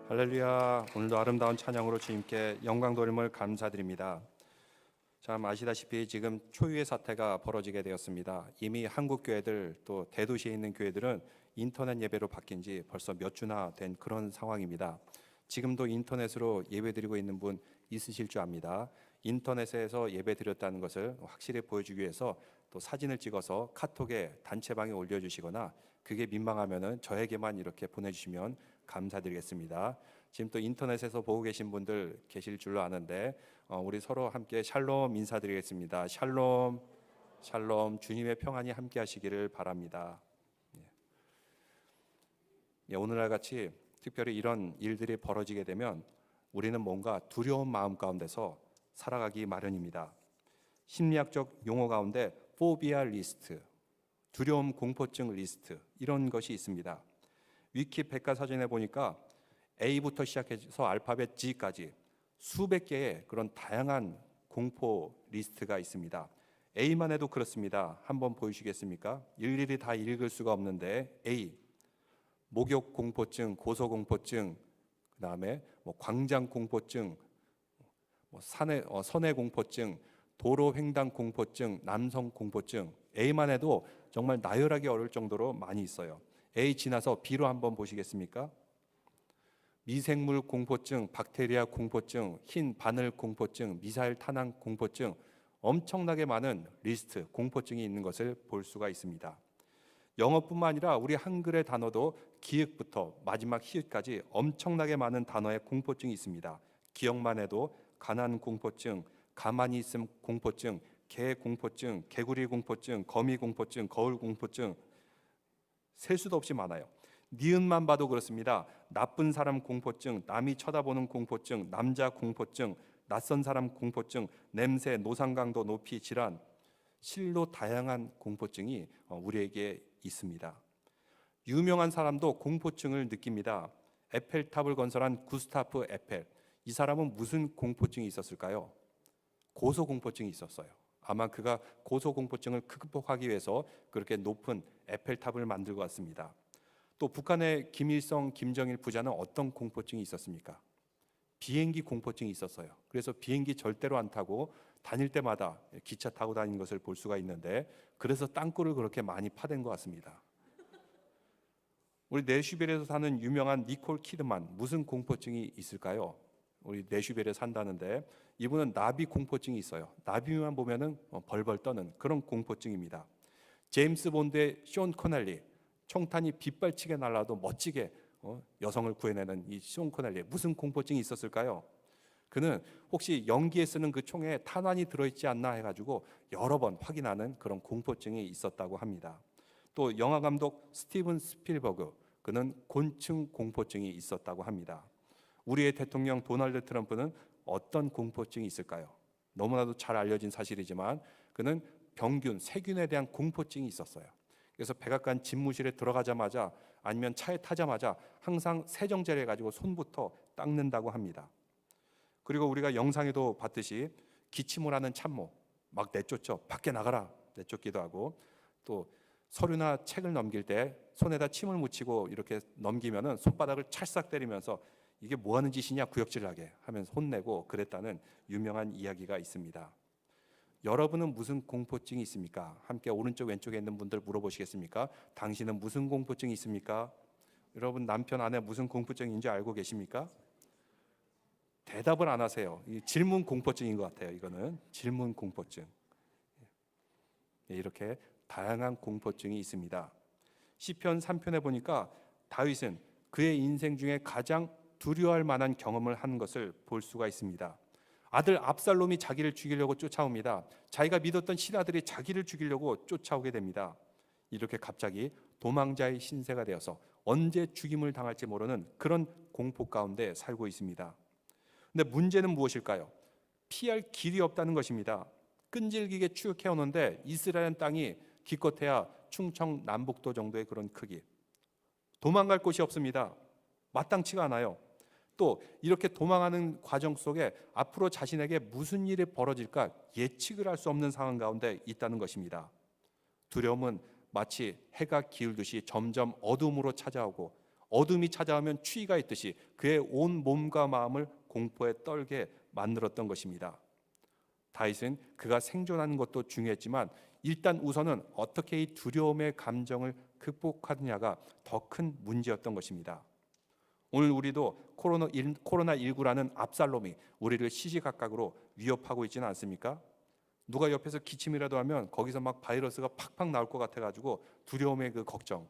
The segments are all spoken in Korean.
할렐루야. 오늘도 아름다운 찬양으로 주님께 영광 돌림을 감사드립니다. 참 아시다시피 지금 초유의 사태가 벌어지게 되었습니다. 이미 한국 교회들 또 대도시에 있는 교회들은 인터넷 예배로 바뀐 지 벌써 몇 주나 된 그런 상황입니다. 지금도 인터넷으로 예배드리고 있는 분 있으실 줄 압니다. 인터넷에서 예배드렸다는 것을 확실히 보여주기 위해서 또 사진을 찍어서 카톡에 단체방에 올려주시거나 그게 민망하면은 저에게만 이렇게 보내주시면 감사드리겠습니다. 지금 또 인터넷에서 보고 계신 분들 계실 줄로 아는데 우리 서로 함께 샬롬 인사드리겠습니다. 샬롬, 샬롬. 주님의 평안이 함께 하시기를 바랍니다. 오늘날 같이 특별히 이런 일들이 벌어지게 되면 우리는 뭔가 두려운 마음 가운데서 살아가기 마련입니다. 심리학적 용어 가운데 포비아 리스트, 두려움 공포증 리스트, 이런 것이 있습니다. 위키 백과사전에 보니까 A부터 시작해서 알파벳 G까지 수백 개의 그런 다양한 공포 리스트가 있습니다. A만 해도 그렇습니다. 한번 보여주시겠습니까? 일일이 다 읽을 수가 없는데 A, 목욕 공포증, 고소 공포증, 그 다음에 광장 공포증, 선해 공포증, 도로 횡단 공포증, 남성 공포증. A만 해도 정말 나열하기 어려울 정도로 많이 있어요. A 지나서 B로 한번 보시겠습니까? 미생물 공포증, 박테리아 공포증, 흰 바늘 공포증, 미사일 탄환 공포증, 엄청나게 많은 리스트, 공포증이 있는 것을 볼 수가 있습니다. 영어뿐만 아니라 우리 한글의 단어도 기역부터 마지막 히읗까지 엄청나게 많은 단어의 공포증이 있습니다. 기억만 해도 가난 공포증, 가만히 있음 공포증, 개 공포증, 개구리 공포증, 거미 공포증, 거울 공포증, 셀 수도 없이 많아요. 니은만 봐도 그렇습니다. 나쁜 사람 공포증, 남이 쳐다보는 공포증, 남자 공포증, 낯선 사람 공포증, 냄새, 노상강도, 높이, 질환, 실로 다양한 공포증이 우리에게 있습니다. 유명한 사람도 공포증을 느낍니다. 에펠탑을 건설한 구스타프 에펠, 이 사람은 무슨 공포증이 있었을까요? 고소공포증이 있었어요. 아마 그가 고소공포증을 극복하기 위해서 그렇게 높은 에펠탑을 만들고 왔습니다. 또 북한의 김일성, 김정일 부자는 어떤 공포증이 있었습니까? 비행기 공포증이 있었어요. 그래서 비행기 절대로 안 타고 다닐 때마다 기차 타고 다니는 것을 볼 수가 있는데, 그래서 땅굴을 그렇게 많이 파댄 것 같습니다. 우리 내슈벨에서 사는 유명한 니콜 키드만, 무슨 공포증이 있을까요? 우리 내슈벨에 산다는데 이분은 나비 공포증이 있어요. 나비만 보면은 벌벌 떠는 그런 공포증입니다. 제임스 본드의 쇼 코넬리, 총탄이 빗발치게 날아도 멋지게 여성을 구해내는 이 쇼 코넬리, 무슨 공포증이 있었을까요? 그는 혹시 연기에 쓰는 그 총에 탄환이 들어있지 않나 해가지고 여러 번 확인하는 그런 공포증이 있었다고 합니다. 또 영화 감독 스티븐 스필버그, 그는 곤충 공포증이 있었다고 합니다. 우리의 대통령 도널드 트럼프는 어떤 공포증이 있을까요? 너무나도 잘 알려진 사실이지만 그는 병균, 세균에 대한 공포증이 있었어요. 그래서 백악관 집무실에 들어가자마자 아니면 차에 타자마자 항상 세정제를 해가지고 손부터 닦는다고 합니다. 그리고 우리가 영상에도 봤듯이 기침을 하는 참모 막 내쫓죠. 밖에 나가라 내쫓기도 하고, 또 서류나 책을 넘길 때 손에다 침을 묻히고 이렇게 넘기면은 손바닥을 찰싹 때리면서 이게 뭐 하는 짓이냐 구역질나게 하면서 혼내고 그랬다는 유명한 이야기가 있습니다. 여러분은 무슨 공포증이 있습니까? 함께 오른쪽 왼쪽에 있는 분들 물어보시겠습니까? 당신은 무슨 공포증이 있습니까? 여러분 남편 아내 무슨 공포증인지 알고 계십니까? 대답을 안 하세요. 질문 공포증인 것 같아요. 이거는 질문 공포증. 이렇게 다양한 공포증이 있습니다. 시편 3편에 보니까 다윗은 그의 인생 중에 가장 두려워할 만한 경험을 한 것을 볼 수가 있습니다. 아들 압살롬이 자기를 죽이려고 쫓아옵니다. 자기가 믿었던 신하들이 자기를 죽이려고 쫓아오게 됩니다. 이렇게 갑자기 도망자의 신세가 되어서 언제 죽임을 당할지 모르는 그런 공포 가운데 살고 있습니다. 근데 문제는 무엇일까요? 피할 길이 없다는 것입니다. 끈질기게 추격해 오는데 이스라엘 땅이 기껏해야 충청 남북도 정도의 그런 크기, 도망갈 곳이 없습니다. 마땅치가 않아요. 또 이렇게 도망하는 과정 속에 앞으로 자신에게 무슨 일이 벌어질까 예측을 할 수 없는 상황 가운데 있다는 것입니다. 두려움은 마치 해가 기울듯이 점점 어둠으로 찾아오고 어둠이 찾아오면 추위가 있듯이 그의 온 몸과 마음을 공포에 떨게 만들었던 것입니다. 다윗은 그가 생존하는 것도 중요했지만 일단 우선은 어떻게 이 두려움의 감정을 극복하느냐가 더 큰 문제였던 것입니다. 오늘 우리도 코로나19라는 압살롬이 우리를 시시각각으로 위협하고 있지는 않습니까? 누가 옆에서 기침이라도 하면 거기서 막 바이러스가 팍팍 나올 것 같아가지고 두려움의 그 걱정.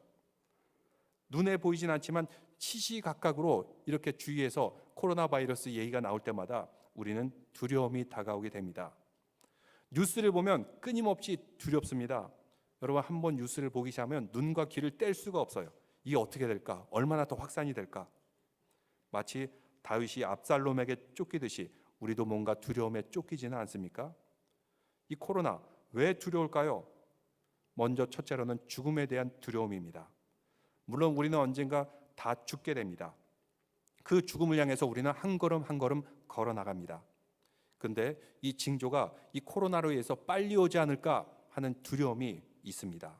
눈에 보이진 않지만 시시각각으로 이렇게 주위에서 코로나 바이러스 얘기가 나올 때마다 우리는 두려움이 다가오게 됩니다. 뉴스를 보면 끊임없이 두렵습니다. 여러분 한번 뉴스를 보기 시작하면 눈과 귀를 뗄 수가 없어요. 이게 어떻게 될까? 얼마나 더 확산이 될까? 마치 다윗이 압살롬에게 쫓기듯이 우리도 뭔가 두려움에 쫓기지는 않습니까? 이 코로나 왜 두려울까요? 먼저 첫째로는 죽음에 대한 두려움입니다. 물론 우리는 언젠가 다 죽게 됩니다. 그 죽음을 향해서 우리는 한 걸음 한 걸음 걸어 나갑니다. 근데 이 징조가 이 코로나로 인해서 빨리 오지 않을까 하는 두려움이 있습니다.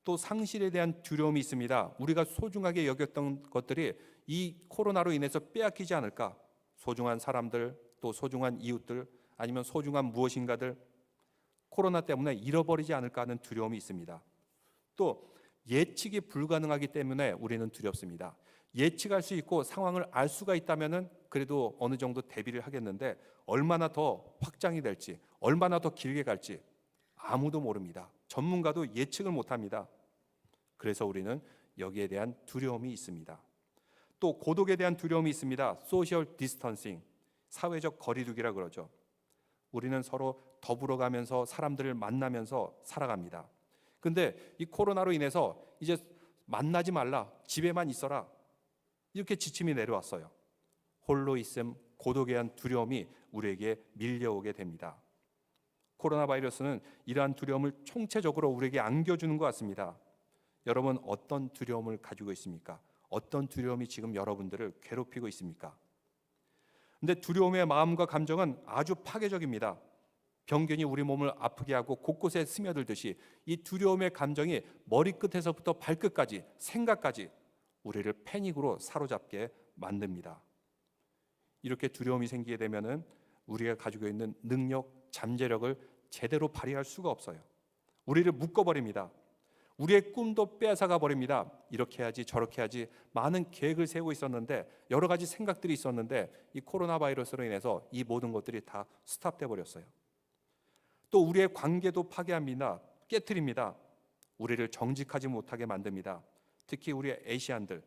또 상실에 대한 두려움이 있습니다. 우리가 소중하게 여겼던 것들이 이 코로나로 인해서 빼앗기지 않을까? 소중한 사람들, 또 소중한 이웃들, 아니면 소중한 무엇인가들 코로나 때문에 잃어버리지 않을까 하는 두려움이 있습니다. 또 예측이 불가능하기 때문에 우리는 두렵습니다. 예측할 수 있고 상황을 알 수가 있다면은 그래도 어느 정도 대비를 하겠는데 얼마나 더 확장이 될지, 얼마나 더 길게 갈지 아무도 모릅니다. 전문가도 예측을 못합니다. 그래서 우리는 여기에 대한 두려움이 있습니다. 또 고독에 대한 두려움이 있습니다. 소셜 디스턴싱, 사회적 거리두기라 그러죠. 우리는 서로 더불어 가면서 사람들을 만나면서 살아갑니다. 근데 이 코로나로 인해서 이제 만나지 말라, 집에만 있어라 이렇게 지침이 내려왔어요. 홀로 있음, 고독에 대한 두려움이 우리에게 밀려오게 됩니다. 코로나 바이러스는 이러한 두려움을 총체적으로 우리에게 안겨주는 것 같습니다. 여러분 어떤 두려움을 가지고 있습니까? 어떤 두려움이 지금 여러분들을 괴롭히고 있습니까? 근데 두려움의 마음과 감정은 아주 파괴적입니다. 병균이 우리 몸을 아프게 하고 곳곳에 스며들듯이 이 두려움의 감정이 머리끝에서부터 발끝까지, 생각까지 우리를 패닉으로 사로잡게 만듭니다. 이렇게 두려움이 생기게 되면은 우리가 가지고 있는 능력, 잠재력을 제대로 발휘할 수가 없어요. 우리를 묶어버립니다. 우리의 꿈도 빼앗아가 버립니다. 이렇게 해야지 저렇게 해야지 많은 계획을 세우고 있었는데 여러 가지 생각들이 있었는데 이 코로나 바이러스로 인해서 이 모든 것들이 다 스탑돼 버렸어요. 또 우리의 관계도 파괴합니다. 깨트립니다. 우리를 정직하지 못하게 만듭니다. 특히 우리의 아시안들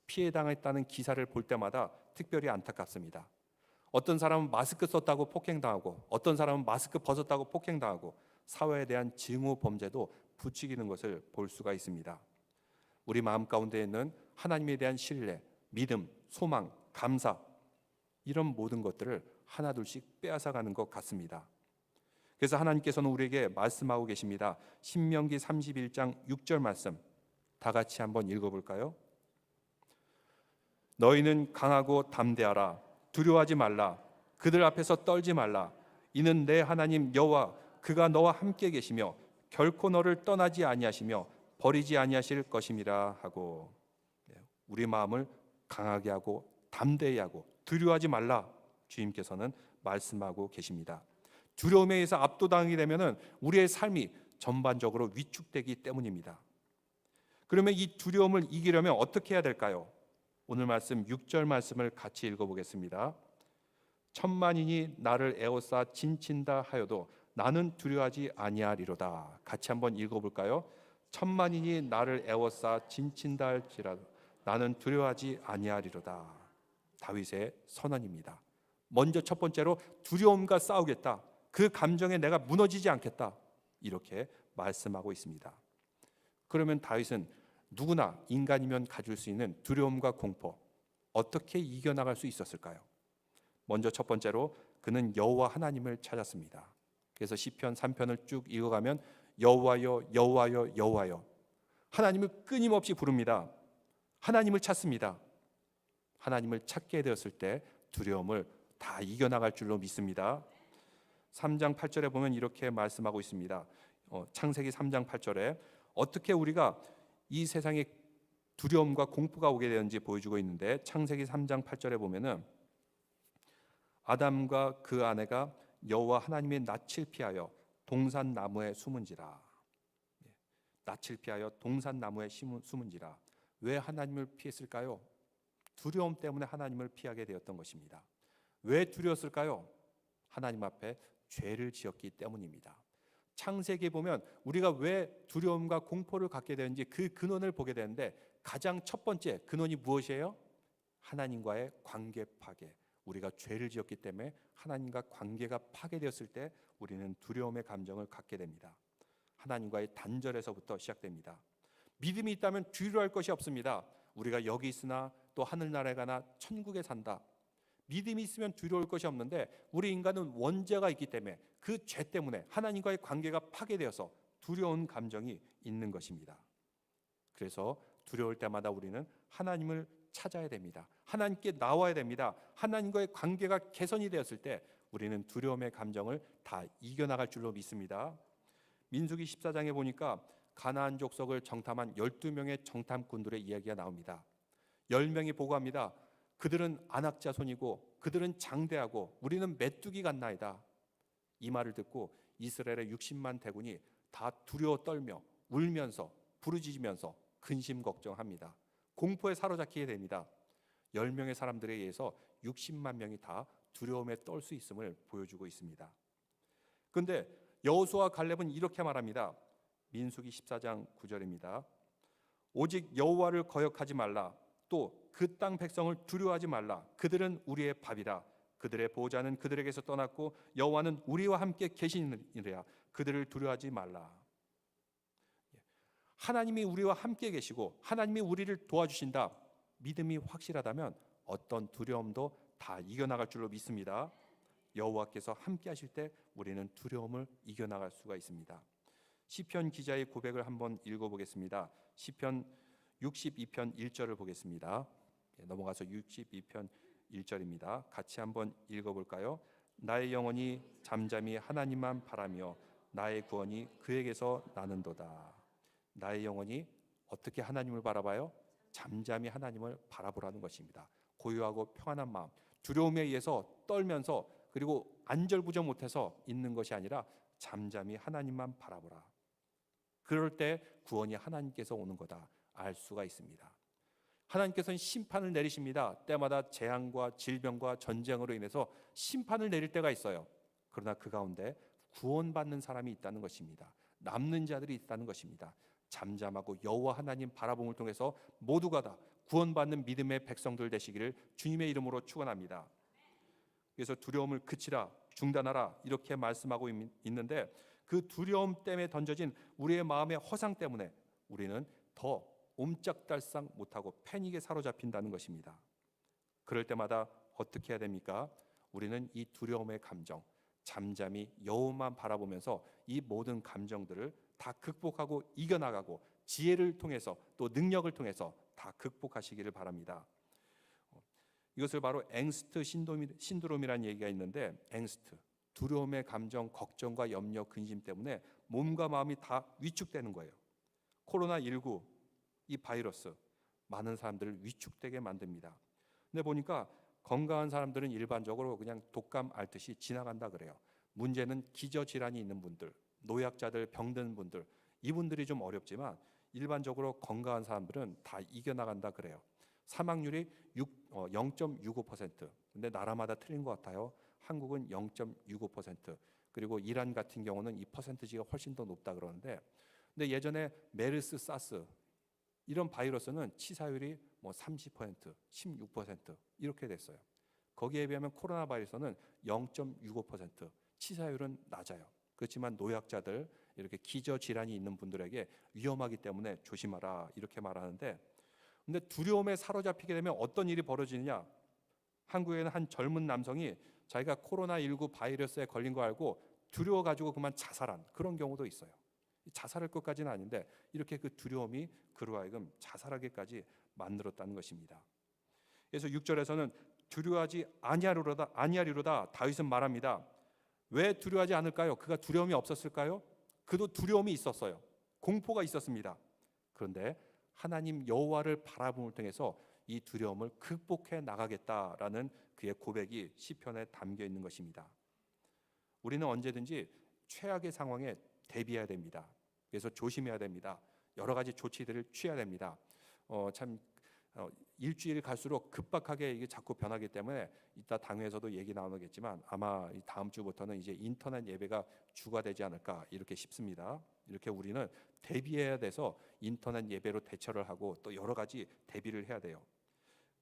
피해 당했다는 기사를 볼 때마다 특별히 안타깝습니다. 어떤 사람은 마스크 썼다고 폭행당하고 어떤 사람은 마스크 벗었다고 폭행당하고 사회에 대한 징후 범죄도 부추기는 것을 볼 수가 있습니다. 우리 마음 가운데 있는 하나님에 대한 신뢰, 믿음, 소망, 감사 이런 모든 것들을 하나둘씩 빼앗아가는 것 같습니다. 그래서 하나님께서는 우리에게 말씀하고 계십니다. 신명기 31장 6절 말씀 다 같이 한번 읽어볼까요? 너희는 강하고 담대하라. 두려워하지 말라. 그들 앞에서 떨지 말라. 이는 내 하나님 여호와 그가 너와 함께 계시며 결코 너를 떠나지 아니하시며 버리지 아니하실 것임이라 하고 우리 마음을 강하게 하고 담대히 하고 두려워하지 말라 주님께서는 말씀하고 계십니다. 두려움에 의해서 압도당하게 되면은 우리의 삶이 전반적으로 위축되기 때문입니다. 그러면 이 두려움을 이기려면 어떻게 해야 될까요? 오늘 말씀 6절 말씀을 같이 읽어보겠습니다. 천만인이 나를 에워싸 진친다 하여도 나는 두려워하지 아니하리로다. 같이 한번 읽어볼까요? 천만인이 나를 에워싸 진친다 할지라도 나는 두려워하지 아니하리로다. 다윗의 선언입니다. 먼저 첫 번째로 두려움과 싸우겠다. 그 감정에 내가 무너지지 않겠다. 이렇게 말씀하고 있습니다. 그러면 다윗은 누구나 인간이면 가질 수 있는 두려움과 공포 어떻게 이겨나갈 수 있었을까요? 먼저 첫 번째로 그는 여호와 하나님을 찾았습니다. 그래서 시편 3편을 쭉 읽어가면 여호와여 여호와여 여호와여 하나님을 끊임없이 부릅니다. 하나님을 찾습니다. 하나님을 찾게 되었을 때 두려움을 다 이겨나갈 줄로 믿습니다. 3장 8절에 보면 이렇게 말씀하고 있습니다. 창세기 3장 8절에 어떻게 우리가 이 세상에 두려움과 공포가 오게 되는지 보여주고 있는데 창세기 3장 8절에 보면은 아담과 그 아내가 여호와 하나님의 낯을 피하여 동산 나무에 숨은지라. 낯을 피하여 동산 나무에 숨은지라. 왜 하나님을 피했을까요? 두려움 때문에 하나님을 피하게 되었던 것입니다. 왜 두려웠을까요? 하나님 앞에 죄를 지었기 때문입니다. 창세기에 보면 우리가 왜 두려움과 공포를 갖게 되는지 그 근원을 보게 되는데 가장 첫 번째 근원이 무엇이에요? 하나님과의 관계 파괴. 우리가 죄를 지었기 때문에 하나님과 관계가 파괴되었을 때 우리는 두려움의 감정을 갖게 됩니다. 하나님과의 단절에서부터 시작됩니다. 믿음이 있다면 두려워할 것이 없습니다. 우리가 여기 있으나 또 하늘나라에 가나 천국에 산다. 믿음이 있으면 두려울 것이 없는데 우리 인간은 원죄가 있기 때문에 그 죄 때문에 하나님과의 관계가 파괴되어서 두려운 감정이 있는 것입니다. 그래서 두려울 때마다 우리는 하나님을 찾아야 됩니다. 하나님께 나와야 됩니다. 하나님과의 관계가 개선이 되었을 때 우리는 두려움의 감정을 다 이겨나갈 줄로 믿습니다. 민수기 14장에 보니까 가나안 족속을 정탐한 12명의 정탐꾼들의 이야기가 나옵니다. 10명이 보고합니다. 그들은 안악 자손이고 그들은 장대하고 우리는 메뚜기 같나이다. 이 말을 듣고 이스라엘의 60만 대군이 다 두려워 떨며 울면서 부르짖으면서 근심 걱정합니다. 공포에 사로잡히게 됩니다. 10명의 사람들에 의해서 60만 명이 다 두려움에 떨 수 있음을 보여주고 있습니다. 그런데 여호수아와 갈렙은 이렇게 말합니다. 민수기 14장 9절입니다. 오직 여호와를 거역하지 말라. 또 그 땅 백성을 두려워하지 말라. 그들은 우리의 밥이라. 그들의 보호자는 그들에게서 떠났고 여호와는 우리와 함께 계시니라. 그들을 두려워하지 말라. 하나님이 우리와 함께 계시고 하나님이 우리를 도와주신다. 믿음이 확실하다면 어떤 두려움도 다 이겨나갈 줄로 믿습니다. 여호와께서 함께 하실 때 우리는 두려움을 이겨나갈 수가 있습니다. 시편 기자의 고백을 한번 읽어보겠습니다. 시편 62편 1절을 보겠습니다. 넘어가서 62편 1절입니다. 같이 한번 읽어볼까요? 나의 영혼이 잠잠히 하나님만 바라며 나의 구원이 그에게서 나는도다. 나의 영혼이 어떻게 하나님을 바라봐요? 잠잠히 하나님을 바라보라는 것입니다. 고요하고 평안한 마음, 두려움에 의해서 떨면서 그리고 안절부절 못해서 있는 것이 아니라 잠잠히 하나님만 바라보라. 그럴 때 구원이 하나님께서 오는 거다 알 수가 있습니다. 하나님께서는 심판을 내리십니다. 때마다 재앙과 질병과 전쟁으로 인해서 심판을 내릴 때가 있어요. 그러나 그 가운데 구원받는 사람이 있다는 것입니다. 남는 자들이 있다는 것입니다. 잠잠하고 여호와 하나님 바라봄을 통해서 모두가 다 구원받는 믿음의 백성들 되시기를 주님의 이름으로 축원합니다. 그래서 두려움을 그치라, 중단하라 이렇게 말씀하고 있는데 그 두려움 때문에 던져진 우리의 마음의 허상 때문에 우리는 더 옴짝달싹 못하고 패닉에 사로잡힌다는 것입니다. 그럴 때마다 어떻게 해야 됩니까? 우리는 이 두려움의 감정, 잠잠히 여호와만 바라보면서 이 모든 감정들을 다 극복하고 이겨나가고 지혜를 통해서 또 능력을 통해서 다 극복하시기를 바랍니다. 이것을 바로 앵스트 신드롬이라는 얘기가 있는데 앵스트, 두려움의 감정, 걱정과 염려, 근심 때문에 몸과 마음이 다 위축되는 거예요. 코로나19 이 바이러스 많은 사람들을 위축되게 만듭니다. 근데 보니까 건강한 사람들은 일반적으로 그냥 독감 앓듯이 지나간다 그래요. 문제는 기저질환이 있는 분들, 노약자들, 병든 분들 이분들이 좀 어렵지만 일반적으로 건강한 사람들은 다 이겨나간다 그래요. 사망률이 0.65%. 근데 나라마다 틀린 것 같아요. 한국은 0.65%. 그리고 이란 같은 경우는 이 퍼센티지가 훨씬 더 높다 그러는데 근데 예전에 메르스, 사스 이런 바이러스는 치사율이 30%, 16% 이렇게 됐어요. 거기에 비하면 코로나 바이러스는 0.65%, 치사율은 낮아요. 그렇지만 노약자들, 이렇게 기저질환이 있는 분들에게 위험하기 때문에 조심하라 이렇게 말하는데 근데 두려움에 사로잡히게 되면 어떤 일이 벌어지느냐? 한국에는 한 젊은 남성이 자기가 코로나19 바이러스에 걸린 거 알고 두려워가지고 그만 자살한 그런 경우도 있어요. 자살할 것까지는 아닌데 이렇게 그 두려움이 그로 하여금 자살하게까지 만들었다는 것입니다. 그래서 6절에서는 두려워하지 아니하리로다 다윗은 말합니다. 왜 두려워하지 않을까요? 그가 두려움이 없었을까요? 그도 두려움이 있었어요. 공포가 있었습니다. 그런데 하나님 여호와를 바라봄을 통해서 이 두려움을 극복해 나가겠다라는 그의 고백이 시편에 담겨 있는 것입니다. 우리는 언제든지 최악의 상황에 대비해야 됩니다. 그래서 조심해야 됩니다. 여러 가지 조치들을 취해야 됩니다. 일주일이 갈수록 급박하게 이게 자꾸 변하기 때문에 이따 당회에서도 얘기 나누겠지만 아마 다음 주부터는 이제 인터넷 예배가 주가 되지 않을까 이렇게 싶습니다. 이렇게 우리는 대비해야 돼서 인터넷 예배로 대처를 하고 또 여러 가지 대비를 해야 돼요.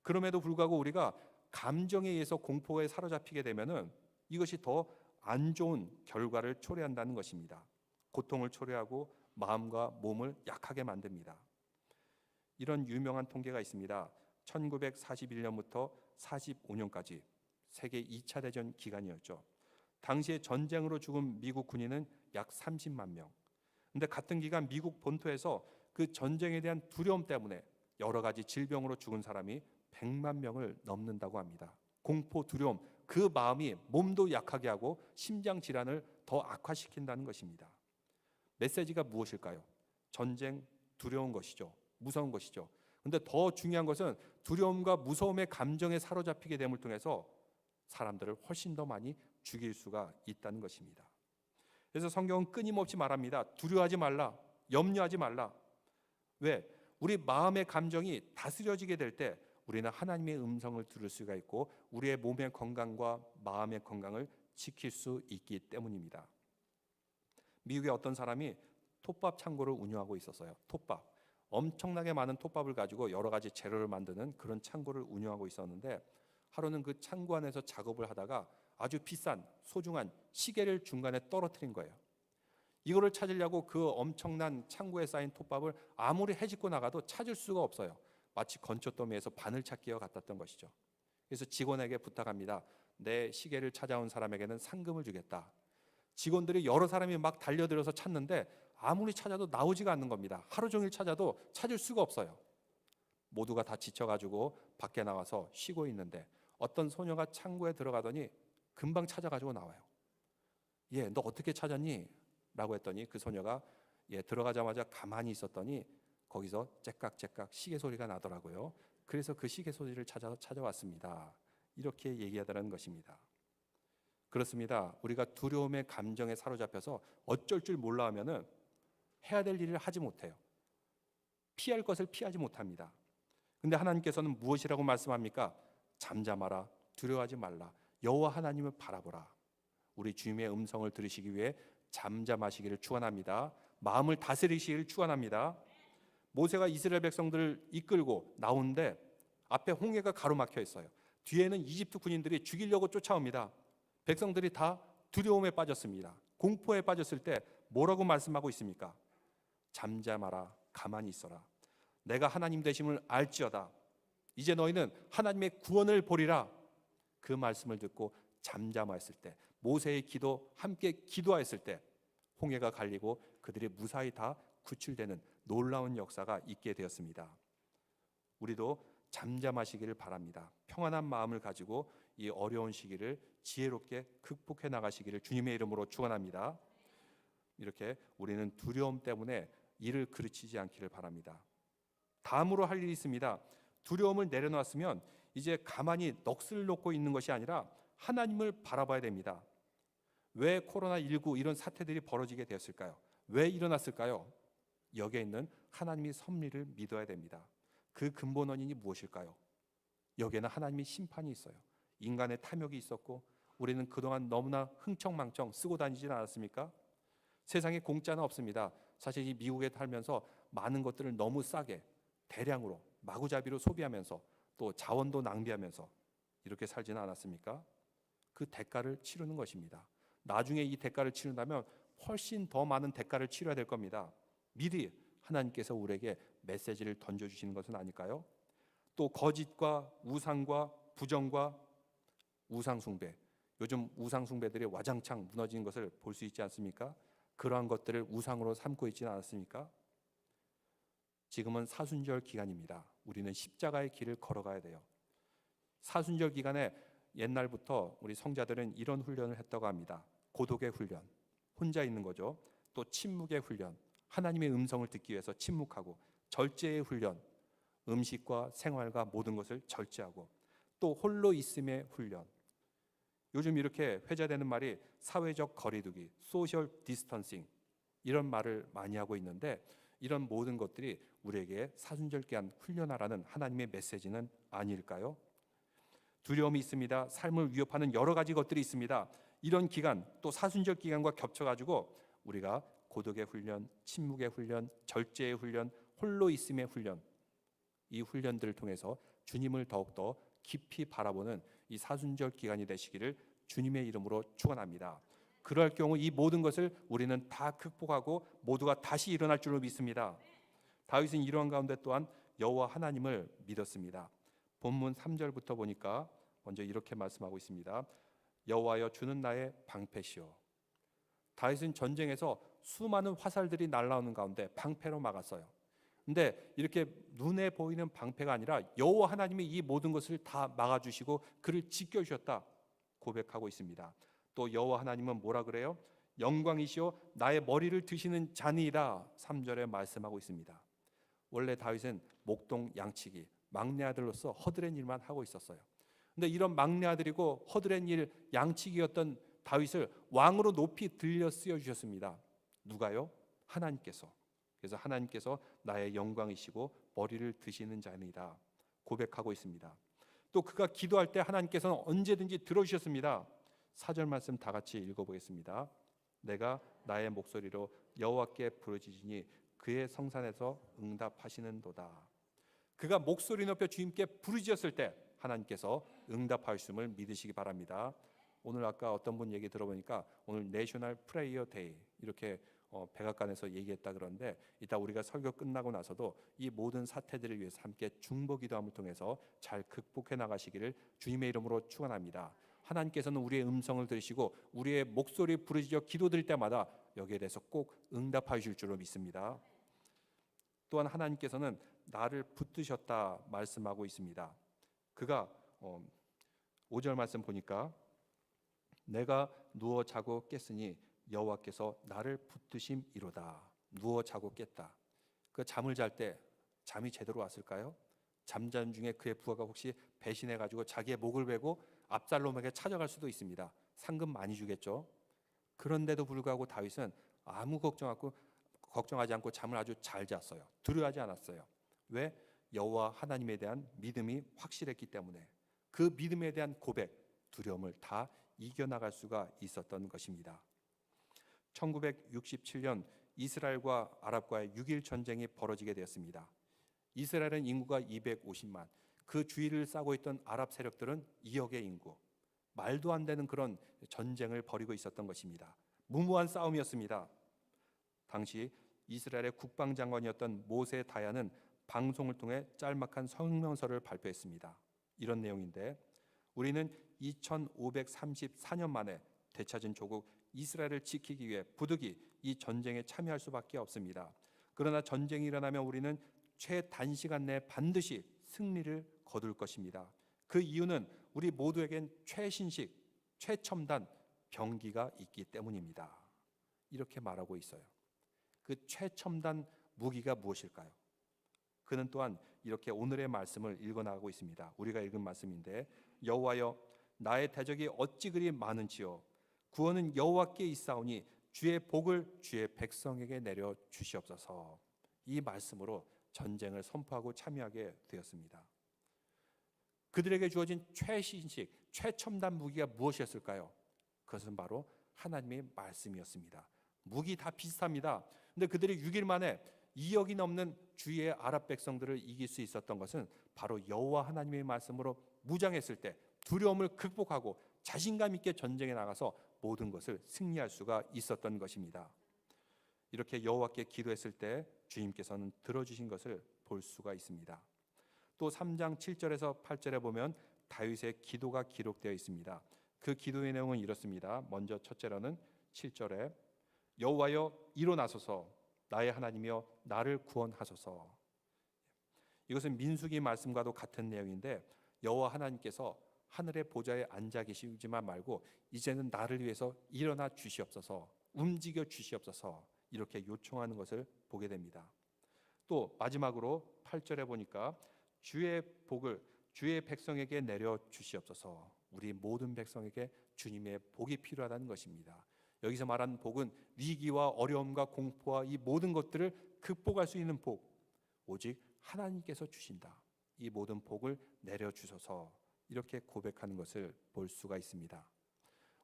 그럼에도 불구하고 우리가 감정에 의해서 공포에 사로잡히게 되면은 이것이 더 안 좋은 결과를 초래한다는 것입니다. 고통을 초래하고 마음과 몸을 약하게 만듭니다. 이런 유명한 통계가 있습니다. 1941년부터 45년까지 세계 2차 대전 기간이었죠. 당시에 전쟁으로 죽은 미국 군인은 약 30만 명. 근데 같은 기간 미국 본토에서 그 전쟁에 대한 두려움 때문에 여러 가지 질병으로 죽은 사람이 100만 명을 넘는다고 합니다. 공포, 두려움, 그 마음이 몸도 약하게 하고 심장 질환을 더 악화시킨다는 것입니다. 메시지가 무엇일까요? 전쟁, 두려운 것이죠. 무서운 것이죠. 근데 더 중요한 것은 두려움과 무서움의 감정에 사로잡히게 됨을 통해서 사람들을 훨씬 더 많이 죽일 수가 있다는 것입니다. 그래서 성경은 끊임없이 말합니다. 두려워하지 말라, 염려하지 말라. 왜? 우리 마음의 감정이 다스려지게 될 때 우리는 하나님의 음성을 들을 수가 있고 우리의 몸의 건강과 마음의 건강을 지킬 수 있기 때문입니다. 미국의 어떤 사람이 톱밥 창고를 운영하고 있었어요. 톱밥. 엄청나게 많은 톱밥을 가지고 여러 가지 재료를 만드는 그런 창고를 운영하고 있었는데 하루는 그 창고 안에서 작업을 하다가 아주 비싼 소중한 시계를 중간에 떨어뜨린 거예요. 이거를 찾으려고 그 엄청난 창고에 쌓인 톱밥을 아무리 헤집고 나가도 찾을 수가 없어요. 마치 건초더미에서 바늘 찾기와 같았던 것이죠. 그래서 직원에게 부탁합니다. 내 시계를 찾아온 사람에게는 상금을 주겠다. 직원들이 여러 사람이 막 달려들어서 찾는데 아무리 찾아도 나오지가 않는 겁니다. 하루 종일 찾아도 찾을 수가 없어요. 모두가 다 지쳐가지고 밖에 나와서 쉬고 있는데 어떤 소녀가 창고에 들어가더니 금방 찾아가지고 나와요. 예, 너 어떻게 찾았니? 라고 했더니 그 소녀가 들어가자마자 가만히 있었더니 거기서 째깍째깍 시계 소리가 나더라고요. 그래서 그 시계 소리를 찾아왔습니다. 이렇게 얘기하더라는 것입니다. 그렇습니다. 우리가 두려움의 감정에 사로잡혀서 어쩔 줄 몰라 하면은 해야 될 일을 하지 못해요. 피할 것을 피하지 못합니다. 근데 하나님께서는 무엇이라고 말씀합니까? 잠잠하라, 두려워하지 말라, 여호와 하나님을 바라보라. 우리 주님의 음성을 들으시기 위해 잠잠하시기를 축원합니다. 마음을 다스리시기를 축원합니다. 모세가 이스라엘 백성들을 이끌고 나오는데 앞에 홍해가 가로막혀 있어요. 뒤에는 이집트 군인들이 죽이려고 쫓아옵니다. 백성들이 다 두려움에 빠졌습니다. 공포에 빠졌을 때 뭐라고 말씀하고 있습니까? 잠잠하라, 가만히 있어라. 내가 하나님 되심을 알지어다. 이제 너희는 하나님의 구원을 보리라. 그 말씀을 듣고 잠잠하였을 때, 모세의 기도 함께 기도하였을 때 홍해가 갈리고 그들이 무사히 다 구출되는 놀라운 역사가 있게 되었습니다. 우리도 잠잠하시기를 바랍니다. 평안한 마음을 가지고 이 어려운 시기를 지혜롭게 극복해 나가시기를 주님의 이름으로 축원합니다. 이렇게 우리는 두려움 때문에 일을 그르치지 않기를 바랍니다. 다음으로 할 일이 있습니다. 두려움을 내려놨으면 이제 가만히 넋을 놓고 있는 것이 아니라 하나님을 바라봐야 됩니다. 왜 코로나19 이런 사태들이 벌어지게 되었을까요? 왜 일어났을까요? 여기에 있는 하나님의 섭리를 믿어야 됩니다. 그 근본 원인이 무엇일까요? 여기에는 하나님의 심판이 있어요. 인간의 탐욕이 있었고 우리는 그동안 너무나 흥청망청 쓰고 다니지 않았습니까? 세상에 공짜는 없습니다. 사실 이 미국에 살면서 많은 것들을 너무 싸게 대량으로 마구잡이로 소비하면서 또 자원도 낭비하면서 이렇게 살지는 않았습니까? 그 대가를 치르는 것입니다. 나중에 이 대가를 치른다면 훨씬 더 많은 대가를 치러야 될 겁니다. 미리 하나님께서 우리에게 메시지를 던져주시는 것은 아닐까요? 또 거짓과 우상과 부정과 우상숭배, 요즘 우상숭배들이 와장창 무너진 것을 볼 수 있지 않습니까? 그러한 것들을 우상으로 삼고 있지는 않습니까? 지금은 사순절 기간입니다. 우리는 십자가의 길을 걸어가야 돼요. 사순절 기간에 옛날부터 우리 성자들은 이런 훈련을 했다고 합니다. 고독의 훈련, 혼자 있는 거죠. 또 침묵의 훈련, 하나님의 음성을 듣기 위해서 침묵하고 절제의 훈련, 음식과 생활과 모든 것을 절제하고 또 홀로 있음의 훈련. 요즘 이렇게 회자되는 말이 사회적 거리두기, 소셜 디스턴싱 이런 말을 많이 하고 있는데 이런 모든 것들이 우리에게 사순절기 한 훈련하라는 하나님의 메시지는 아닐까요? 두려움이 있습니다. 삶을 위협하는 여러 가지 것들이 있습니다. 이런 기간 또 사순절 기간과 겹쳐가지고 우리가 고독의 훈련, 침묵의 훈련, 절제의 훈련, 홀로 있음의 훈련 이 훈련들을 통해서 주님을 더욱더 깊이 바라보는 이 사순절 기간이 되시기를 주님의 이름으로 축원합니다. 그럴 경우 이 모든 것을 우리는 다 극복하고 모두가 다시 일어날 줄로 믿습니다. 다윗은 이러한 가운데 또한 여호와 하나님을 믿었습니다. 본문 3절부터 보니까 먼저 이렇게 말씀하고 있습니다. 여호와여 주는 나의 방패시오. 다윗은 전쟁에서 수많은 화살들이 날아오는 가운데 방패로 막았어요. 근데 이렇게 눈에 보이는 방패가 아니라 여호와 하나님이 이 모든 것을 다 막아주시고 그를 지켜주셨다 고백하고 있습니다. 또 여호와 하나님은 뭐라 그래요? 영광이시오 나의 머리를 드시는 자니이다 3절에 말씀하고 있습니다. 원래 다윗은 목동 양치기 막내 아들로서 허드렛 일만 하고 있었어요. 근데 이런 막내 아들이고 허드렛 일 양치기였던 다윗을 왕으로 높이 들려 쓰여 주셨습니다. 누가요? 하나님께서. 그래서 하나님께서 나의 영광이시고 머리를 드시는 자니이다 고백하고 있습니다. 또 그가 기도할 때 하나님께서는 언제든지 들어주셨습니다. 4절 말씀 다 같이 읽어보겠습니다. 내가 나의 목소리로 여호와께 부르짖으니 그의 성산에서 응답하시는도다. 그가 목소리 높여 주님께 부르짖었을 때 하나님께서 응답하심을 믿으시기 바랍니다. 오늘 아까 어떤 분 얘기 들어보니까 오늘 내셔널 프레이어 데이 이렇게 백악관에서 얘기했다 그러는데 이따 우리가 설교 끝나고 나서도 이 모든 사태들을 위해서 함께 중보 기도함을 통해서 잘 극복해 나가시기를 주님의 이름으로 축원합니다. 하나님께서는 우리의 음성을 들으시고 우리의 목소리 부르짖어 기도드릴 때마다 여기에 대해서 꼭 응답하실 줄로 믿습니다. 또한 하나님께서는 나를 붙드셨다 말씀하고 있습니다. 그가 5절 말씀 보니까 내가 누워 자고 깼으니 여호와께서 나를 붙드심이로다. 누워 자고 깼다. 그 잠을 잘 때 잠이 제대로 왔을까요? 잠자는 중에 그의 부하가 혹시 배신해 가지고 자기의 목을 베고 압살롬에게 찾아갈 수도 있습니다. 상금 많이 주겠죠. 그런데도 불구하고 다윗은 아무 걱정하지 않고 잠을 아주 잘 잤어요. 두려워하지 않았어요. 왜? 여호와 하나님에 대한 믿음이 확실했기 때문에 그 믿음에 대한 고백, 두려움을 다 이겨나갈 수가 있었던 것입니다. 1967년 이스라엘과 아랍과의 6.1 전쟁이 벌어지게 되었습니다. 이스라엘은 인구가 250만, 그 주위를 싸고 있던 아랍 세력들은 2억의 인구, 말도 안 되는 그런 전쟁을 벌이고 있었던 것입니다. 무모한 싸움이었습니다. 당시 이스라엘의 국방장관이었던 모세 다야는 방송을 통해 짤막한 성명서를 발표했습니다. 이런 내용인데 우리는 2534년 만에 되찾은 조국 이스라엘을 지키기 위해 부득이 이 전쟁에 참여할 수밖에 없습니다. 그러나 전쟁이 일어나면 우리는 최단시간 내에 반드시 승리를 거둘 것입니다. 그 이유는 우리 모두에겐 최신식, 최첨단 병기가 있기 때문입니다. 이렇게 말하고 있어요. 그 최첨단 무기가 무엇일까요? 그는 또한 이렇게 오늘의 말씀을 읽어나가고 있습니다. 우리가 읽은 말씀인데 여호와여 나의 대적이 어찌 그리 많은지요 구원은 여호와께 있사오니 주의 복을 주의 백성에게 내려 주시옵소서. 이 말씀으로 전쟁을 선포하고 참여하게 되었습니다. 그들에게 주어진 최신식, 최첨단 무기가 무엇이었을까요? 그것은 바로 하나님의 말씀이었습니다. 무기 다 비슷합니다. 근데 그들이 6일 만에 2억이 넘는 주위의 아랍 백성들을 이길 수 있었던 것은 바로 여호와 하나님의 말씀으로 무장했을 때 두려움을 극복하고 자신감 있게 전쟁에 나가서 모든 것을 승리할 수가 있었던 것입니다. 이렇게 여호와께 기도했을 때 주님께서는 들어주신 것을 볼 수가 있습니다. 또 3장 7절에서 8절에 보면 다윗의 기도가 기록되어 있습니다. 그 기도의 내용은 이렇습니다. 먼저 첫째로는 7절에 여호와여 일어나소서 나의 하나님이여 나를 구원하소서. 이것은 민수기 말씀과도 같은 내용인데 여호와 하나님께서 하늘의 보좌에 앉아 계시지만 말고 이제는 나를 위해서 일어나 주시옵소서, 움직여 주시옵소서 이렇게 요청하는 것을 보게 됩니다. 또 마지막으로 8절에 보니까 주의 복을 주의 백성에게 내려 주시옵소서. 우리 모든 백성에게 주님의 복이 필요하다는 것입니다. 여기서 말하는 복은 위기와 어려움과 공포와 이 모든 것들을 극복할 수 있는 복, 오직 하나님께서 주신다. 이 모든 복을 내려 주셔서 이렇게 고백하는 것을 볼 수가 있습니다.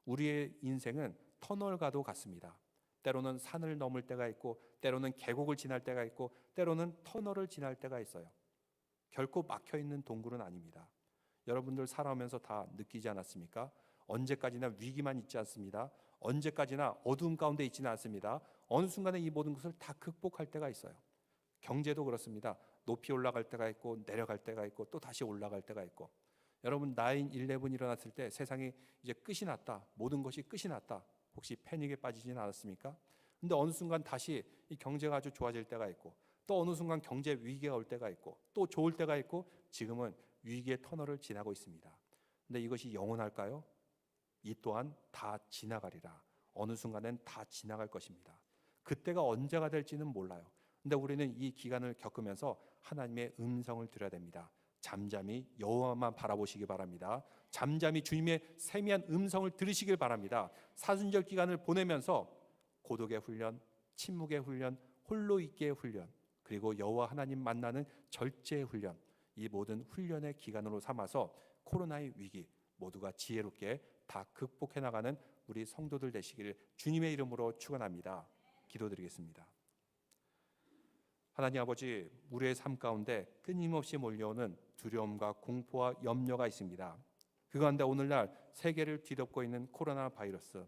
우리의 인생은 터널과도 같습니다. 때로는 산을 넘을 때가 있고, 때로는 계곡을 지날 때가 있고, 때로는 터널을 지날 때가 있어요. 결코 막혀있는 동굴은 아닙니다. 여러분들 살아오면서 다 느끼지 않았습니까? 언제까지나 위기만 있지 않습니다. 언제까지나 어두움 가운데 있지는 않습니다. 어느 순간에 이 모든 것을 다 극복할 때가 있어요. 경제도 그렇습니다. 높이 올라갈 때가 있고, 내려갈 때가 있고, 또 다시 올라갈 때가 있고. 여러분 9/11 일어났을 때 세상이 이제 끝이 났다, 모든 것이 끝이 났다, 혹시 패닉에 빠지지는 않았습니까? 근데 어느 순간 다시 이 경제가 아주 좋아질 때가 있고, 또 어느 순간 경제 위기가 올 때가 있고, 또 좋을 때가 있고, 지금은 위기의 터널을 지나고 있습니다. 근데 이것이 영원할까요? 이 또한 다 지나가리라. 어느 순간엔 다 지나갈 것입니다. 그때가 언제가 될지는 몰라요. 근데 우리는 이 기간을 겪으면서 하나님의 음성을 들어야 됩니다. 잠잠히 여호와만 바라보시기 바랍니다. 잠잠히 주님의 세미한 음성을 들으시길 바랍니다. 사순절 기간을 보내면서 고독의 훈련, 침묵의 훈련, 홀로 있기의 훈련, 그리고 여호와 하나님 만나는 절제의 훈련, 이 모든 훈련의 기간으로 삼아서 코로나의 위기 모두가 지혜롭게 다 극복해 나가는 우리 성도들 되시기를 주님의 이름으로 축원합니다. 기도드리겠습니다. 하나님 아버지, 우리의 삶 가운데 끊임없이 몰려오는 두려움과 공포와 염려가 있습니다. 그 가운데 오늘날 세계를 뒤덮고 있는 코로나 바이러스,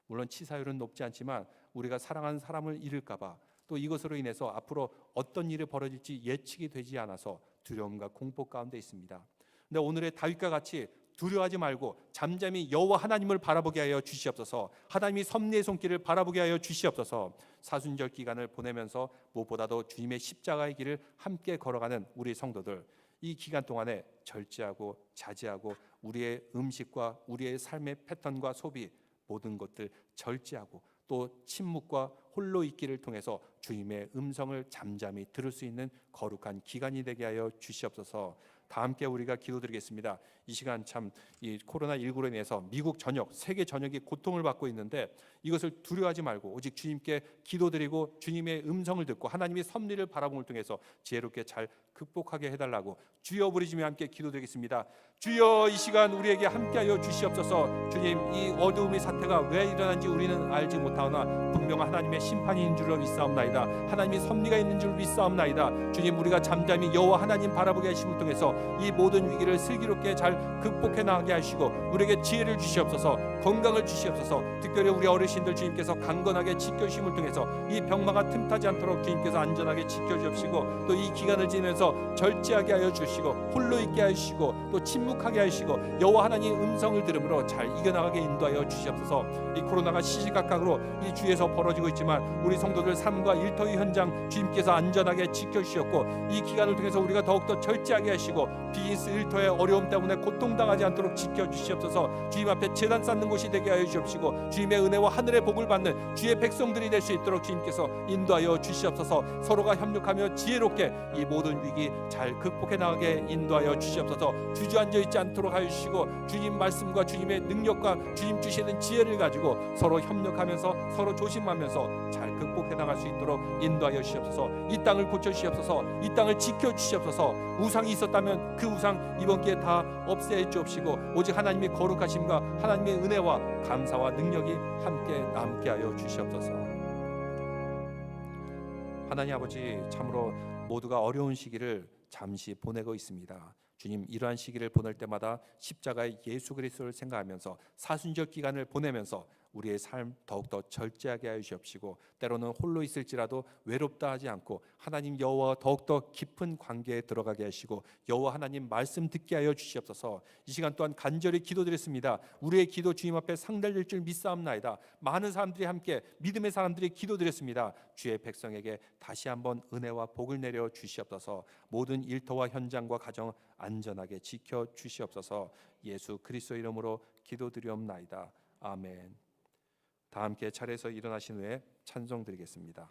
물론 치사율은 높지 않지만 우리가 사랑하는 사람을 잃을까 봐, 또 이것으로 인해서 앞으로 어떤 일이 벌어질지 예측이 되지 않아서 두려움과 공포 가운데 있습니다. 근데 오늘의 다윗과 같이 두려워하지 말고 잠잠히 여호와 하나님을 바라보게 하여 주시옵소서. 하나님이 섭리의 손길을 바라보게 하여 주시옵소서. 사순절 기간을 보내면서 무엇보다도 주님의 십자가의 길을 함께 걸어가는 우리 성도들, 이 기간 동안에 절제하고 자제하고 우리의 음식과 우리의 삶의 패턴과 소비 모든 것들 절제하고, 또 침묵과 홀로 있기를 통해서 주님의 음성을 잠잠히 들을 수 있는 거룩한 기간이 되게 하여 주시옵소서. 다 함께 우리가 기도드리겠습니다. 이 시간 참 이 코로나19로 인해서 미국 전역, 세계 전역이 고통을 받고 있는데 이것을 두려워하지 말고 오직 주님께 기도드리고 주님의 음성을 듣고 하나님의 섭리를 바라봄을 통해서 지혜롭게 잘 극복하게 해달라고 주여 부르시며 함께 기도드리겠습니다. 주여, 이 시간 우리에게 함께하여 주시옵소서. 주님, 이 어두움의 사태가 왜 일어난지 우리는 알지 못하오나 분명 하나님의 심판이 있는 줄로 믿사옵나이다. 하나님의 섭리가 있는 줄 믿사옵나이다. 주님, 우리가 잠잠히 여호와 하나님 바라보게 하심을 통해서 이 모든 위기를 슬기롭게 잘 극복해 나가게 하시고 우리에게 지혜를 주시옵소서, 건강을 주시옵소서. 특별히 우리 어르신들 주님께서 강건하게 지켜주심을 통해서 이 병마가 틈타지 않도록 주님께서 안전하게 지켜주시고, 또 이 기간을 지내면서 절제하게 하여 주시고 홀로 있게 하시고 또 침묵하게 하시고 여호와 하나님의 음성을 들음으로 잘 이겨나가게 인도하여 주시옵소서. 이 코로나가 시시각각으로 이 주위에서 벌어지고 있지만 우리 성도들 삶과 일터의 현장 주님께서 안전하게 지켜주셨고, 이 기간을 통해서 우리가 더욱더 절제하게 하시고 비즈니스 일터의 어려움 때문에 고통당하지 않도록 지켜주시옵소서. 주님 앞에 제단 쌓는 곳이 되게 하여 주옵시고 주님의 은혜와 하늘의 복을 받는 주의 백성들이 될 수 있도록 주님께서 인도하여 주시옵소서. 서로가 협력하며 지혜롭게 이 모든 위기 잘 극복해 나가게 인도하여 주시옵소서. 주저앉아 있지 않도록 하여 주시고 주님 말씀과 주님의 능력과 주님 주시는 지혜를 가지고 서로 협력하면서 서로 조심하면서 잘 극복해 나갈 수 있도록 인도하여 주시옵소서. 이 땅을 고쳐 주시옵소서. 이 땅을 지켜 주시옵소서. 우상이 있었다면 그 우상 이번 기회에 다 없애 주옵시고 오직 하나님의 거룩하심과 하나님의 은혜와 감사와 능력이 함께 남게 하여 주시옵소서. 하나님 아버지, 참으로 모두가 어려운 시기를 잠시 보내고 있습니다. 주님, 이러한 시기를 보낼 때마다 십자가의 예수 그리스도를 생각하면서 사순절 기간을 보내면서 우리의 삶 더욱더 절제하게 하여 주옵시고, 때로는 홀로 있을지라도 외롭다 하지 않고 하나님 여호와와 더욱더 깊은 관계에 들어가게 하시고 여호와 하나님 말씀 듣게 하여 주시옵소서. 이 시간 또한 간절히 기도드렸습니다. 우리의 기도 주님 앞에 상달될 줄 믿사옵나이다. 많은 사람들이 함께 믿음의 사람들이 기도드렸습니다. 주의 백성에게 다시 한번 은혜와 복을 내려 주시옵소서. 모든 일터와 현장과 가정 안전하게 지켜 주시옵소서. 예수 그리스도 이름으로 기도드리옵나이다. 아멘. 다 함께 차례에서 일어나신 후에 찬송 드리겠습니다.